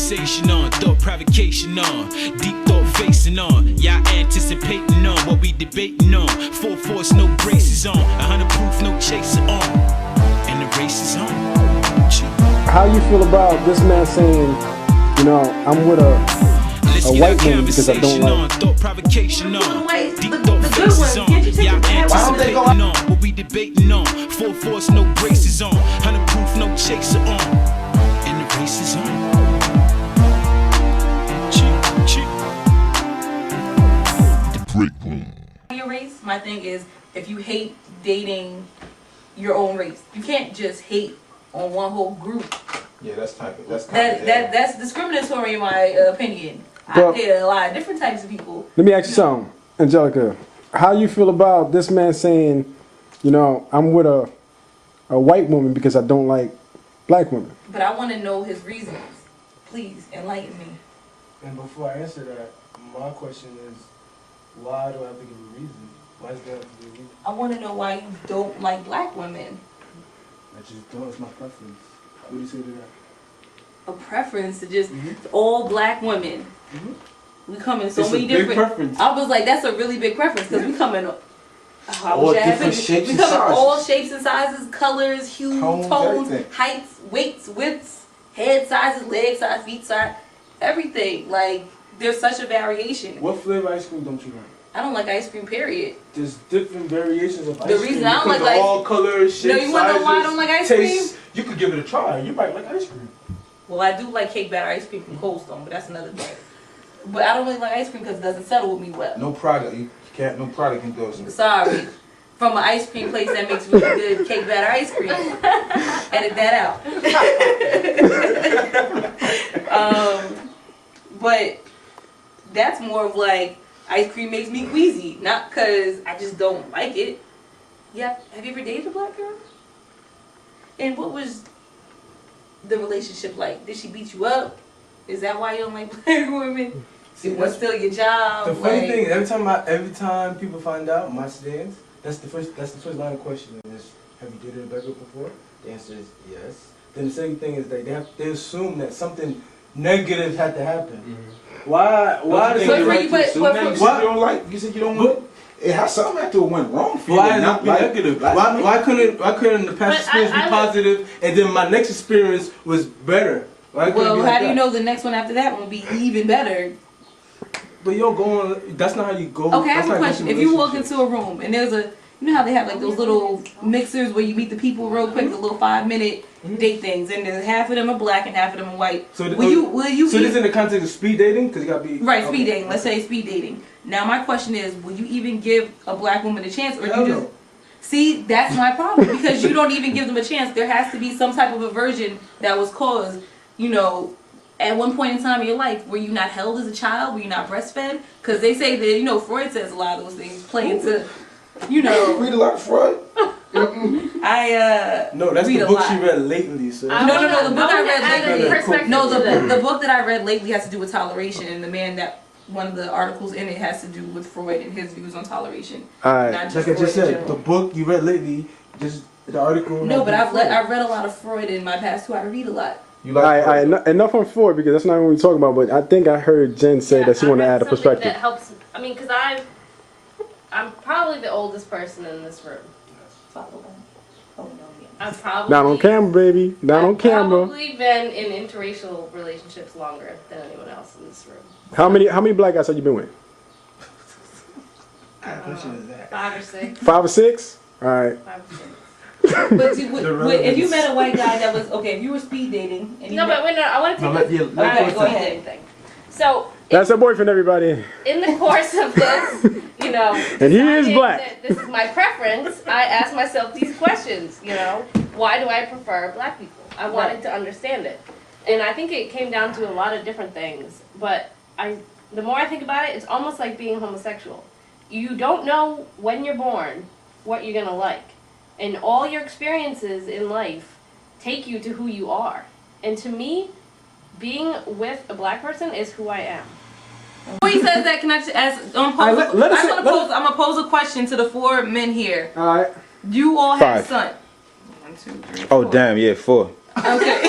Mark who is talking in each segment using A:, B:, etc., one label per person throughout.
A: conversation on, thought provocation on, deep thought facing on. Y'all anticipating on what we debating on. Full force, no braces on, 100 proof, no chaser on, and the race is on.
B: How you feel about this man saying, you know, I'm with a white woman because I don't like
A: thought provocation on, deep thought
C: the good
A: faces
C: ones.
A: on.
C: Can't you take
A: Y'all
C: the bad ones?
A: anticipating on what we debating on. Full force, no braces on, 100 proof, no chaser on, and the race is on.
C: Your race, my thing is, if you hate dating your own race, you can't just hate on one whole group.
D: Yeah, that's
C: That's discriminatory in my opinion.
B: Well,
C: I hate a lot of different types of people.
B: Let me ask you something, Angelica. How you feel about this man saying, you know, I'm with a white woman because I don't like black women?
C: But I want to know his reasons. Please enlighten me.
E: And before I answer that, my question is, why do I have to give a reason? Why is there have to be a reason?
C: I want to know why you don't like black women.
E: I just don't. It's my preference. What do you say to that?
C: A preference to just all black women. We come in so
E: It's a
C: many
E: big
C: different.
E: preference.
C: I was like, that's a really big preference because we come in.
D: All different shapes
C: we
D: and
C: come in all
D: sizes.
C: shapes and sizes, colors, hues,
D: Tones,
C: tones,
D: everything.
C: heights, weights, widths, head sizes, leg size, feet size, everything. Like there's such a variation.
E: What flavor ice cream don't you like?
C: I don't like ice cream. Period.
E: There's different variations of ice
C: The
E: cream.
C: reason I don't
E: because
C: like
E: of
C: ice-
E: all colors, shapes,
C: No, you wanna know why I
E: sizes,
C: don't like ice
E: tastes. You could give it a try. You might like ice cream.
C: Well, I do like cake batter ice cream from Cold Stone, but that's another thing. But I don't really like ice cream because it doesn't settle with me well.
D: No product. You can't. No product endorsement.
C: Sorry. From an ice cream place that makes really good cake batter ice cream. Edit that out. But that's more of like ice cream makes me queasy, not because I just don't like it. Yep. Have you ever dated a black girl? And what was the relationship like? Did she beat you up? Is that why you don't like black women?
E: See,
C: What's still your job?
E: The funny
C: Like-
E: thing is, every time people find out my stance, that's the first line of question is, have you dated a black girl before? The answer is yes. Then the second thing is that they assume that something negative had to happen. Why? Why
D: But
E: does
C: But
E: it
C: for
E: right
C: you-
E: to
C: but-
E: assume
C: but
E: that?
C: for-
D: You said you don't like. You said you don't want. It has something after it went wrong for you.
E: Why
D: and
E: is
D: not
E: it be
D: like
E: negative?
D: black men.
E: Why couldn't the past
F: But
E: experience be
F: I-
E: positive and then my next experience was better? Why couldn't it
C: Well,
E: be
C: how
E: like
C: do you
E: that?
C: know the next one after that will be even better?
E: But you're going. That's not how you go.
C: Okay, I
E: that's
C: have a
E: not how you
C: question.
E: go
C: If
E: into
C: you walk
E: relationship.
C: into a room and there's a, you know how they have like those little mixers where you meet the people real quick, the little 5-minute date things, and then half of them are black and half of them are white.
E: So
C: Will you
E: So
C: eat-
E: this in the context of speed dating, because you gotta be
C: right,
E: okay.
C: speed dating. Let's say speed dating. Now my question is, will you even give a black woman a chance, or
E: Hell
C: you just
E: no.
C: see? That's my problem because you don't even give them a chance. There has to be some type of aversion that was caused, you know, at one point in time in your life. Were you not held as a child? Were you not breastfed? Because they say that, you know, Freud says a lot of those things play into, you know.
D: Read a lot of Freud.
E: No, that's
C: read
E: the
C: a
E: book
C: lot.
E: she read lately. So
C: No, the book I read lately.
F: Perspective
C: No,
F: to that.
C: the book that I read lately has to do with toleration, and the man that one of the articles in it has to do with Freud and his views on toleration.
B: Alright.
C: Not just
E: like I
C: Freud
E: just
C: in
E: said,
C: general.
E: the book you read lately, just the article.
C: No, but
E: has
C: I've read a lot of Freud in my past too. I read a lot.
D: You like Freud?
B: Enough on Ford because that's not what we're talking about. But I think I heard Jen say that she
F: I
B: wanted to
F: read
B: add a
F: something
B: perspective.
F: That helps. I mean, because I'm probably the oldest person in this room. I've probably
B: Not on camera, baby. Not on
F: I've
B: camera.
F: probably been in interracial relationships longer than anyone else in this room.
B: How many black guys have you been with?
E: What question is that?
F: 5 or 6.
B: 5 or 6? All right.
F: 5 or 6.
C: But if you
E: relevance.
C: met a white guy that was okay, if you were speed dating and you
F: No,
C: met,
F: but wait, no, I want to take
E: No,
F: this.
C: Okay, go ahead.
F: Dating thing. So
B: That's her boyfriend, everybody.
F: in the course of this, you know,
B: And he is
F: deciding
B: black.
F: that this is my preference. I asked myself these questions. You know, why do I prefer black people? I wanted to understand it, and I think it came down to a lot of different things. But the more I think about it, it's almost like being homosexual. You don't know when you're born what you're gonna like, and all your experiences in life take you to who you are. And to me, being with a black person is who I am.
C: Before he says that, can I just ask? I'm gonna pose a question to the 4 men here.
B: All right.
C: You all have
G: 5.
C: son. 1, 2, 3.
G: Oh,
C: 4.
G: damn, yeah, 4.
C: Okay.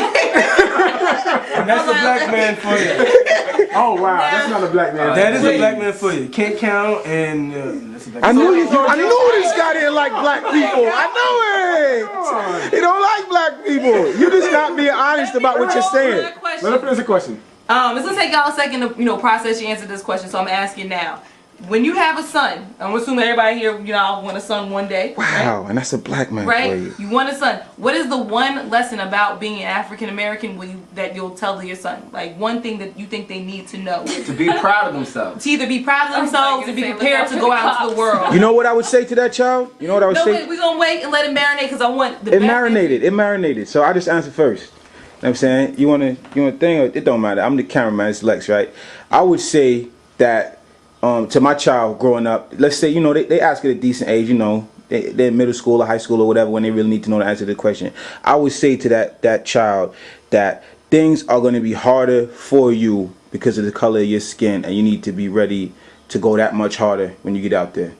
E: And that's a black man for you.
B: Oh wow, that's not a black man.
E: That is a black man for you. Can't count and that's a black
G: I
E: man.
G: knew this guy didn't like black people. I knew it. He don't like black people. You just not being honest about what you're saying.
C: Good question.
B: Let her finish the question.
C: It's gonna take y'all a second to process your answer to this question, so I'm asking now. When you have a son, I'm assuming everybody here, I want a son one day.
G: Wow, and that's a black man
C: Right?
G: for you.
C: You want a son. What is the one lesson about being African American that you'll tell to your son? Like one thing that you think they need to know.
H: To be proud of themselves.
C: To either be proud of themselves or be prepared to go out into the world.
G: You know what I would say to that child? You know what I would
C: No,
G: say?
C: wait, we're gonna wait and let it marinate because I want the
G: It
C: best
G: marinated. It marinated. So I just answer first. You know what I'm saying? You want to thing? Or it don't matter. I'm the cameraman. It's Lex, right? I would say that to my child growing up, let's say, they ask at a decent age, they're in middle school or high school or whatever when they really need to know the answer to the question. I would say to that child that things are going to be harder for you because of the color of your skin, and you need to be ready to go that much harder when you get out there.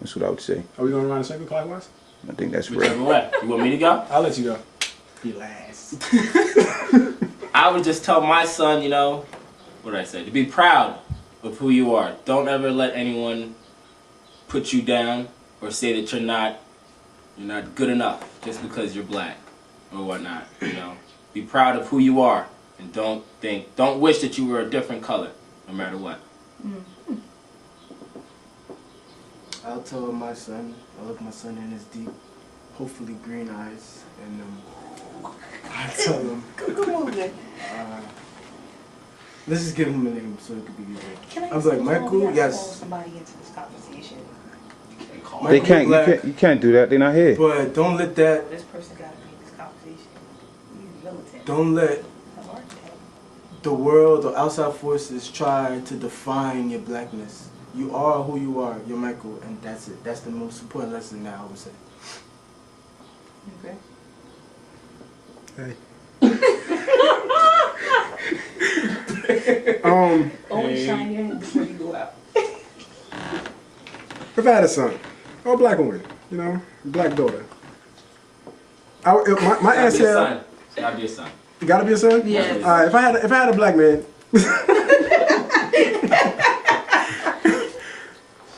G: That's what I would say.
B: Are we going around in circle clockwise?
G: I think that's
H: Whichever
G: real.
H: way. You want me to go?
B: I'll let you go. Be last.
H: I would just tell my son, what did I say? To be proud of who you are. Don't ever let anyone put you down or say that you're not good enough just because you're black or whatnot. Be proud of who you are and don't wish that you were a different color, no matter what.
E: I'll tell my son, I'll look my son in his deep, hopefully green eyes, and I tell him, let's just give him a name so it could be easier.
I: Can
E: I was like, Michael,
I: call
E: yes.
I: somebody into this conversation?
G: They
E: Michael
G: can't.
E: Black,
G: You can't do that. They're not here.
E: but don't let that,
I: This person got to be in this conversation. You militant.
E: don't let
I: An architect.
E: the world or outside forces try to define your blackness. You are who you are. You're Michael, and that's it. That's the most important lesson now, I would say.
C: Okay.
B: Hey.
I: Always shine your head before you go out.
B: If I had a son, or a black woman, black daughter, my
H: Gotta be a
B: answer,
H: son. Gotta be a son.
B: gotta be a son.
C: Yes.
B: All right. If I had a black man,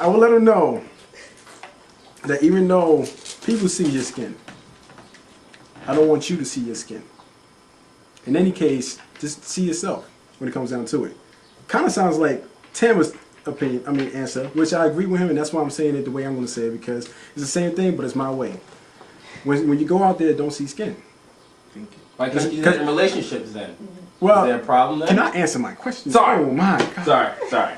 B: I would let him know that even though people see your skin, I don't want you to see your skin. In any case, just see yourself when it comes down to it. Kind of sounds like Tamara's answer, which I agree with him, and that's why I'm saying it the way I'm going to say it, because it's the same thing, but it's my way. When you go out there, don't see skin.
E: Thank you.
H: Why can't you do that in relationships then?
B: Well,
H: Is there a problem then?
B: can I answer my question?
H: Sorry.
B: Oh my God.
H: Sorry.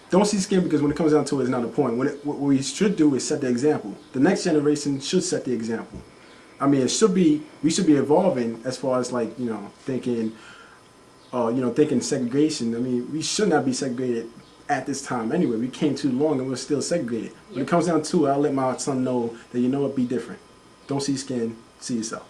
B: Don't see skin, because when it comes down to it, it's not the point. What we should do is set the example. The next generation should set the example. We should be evolving as far as thinking segregation. We should not be segregated at this time anyway. We came too long and we're still segregated. When it comes down to it, I'll let my son know that be different. Don't see skin, see yourself.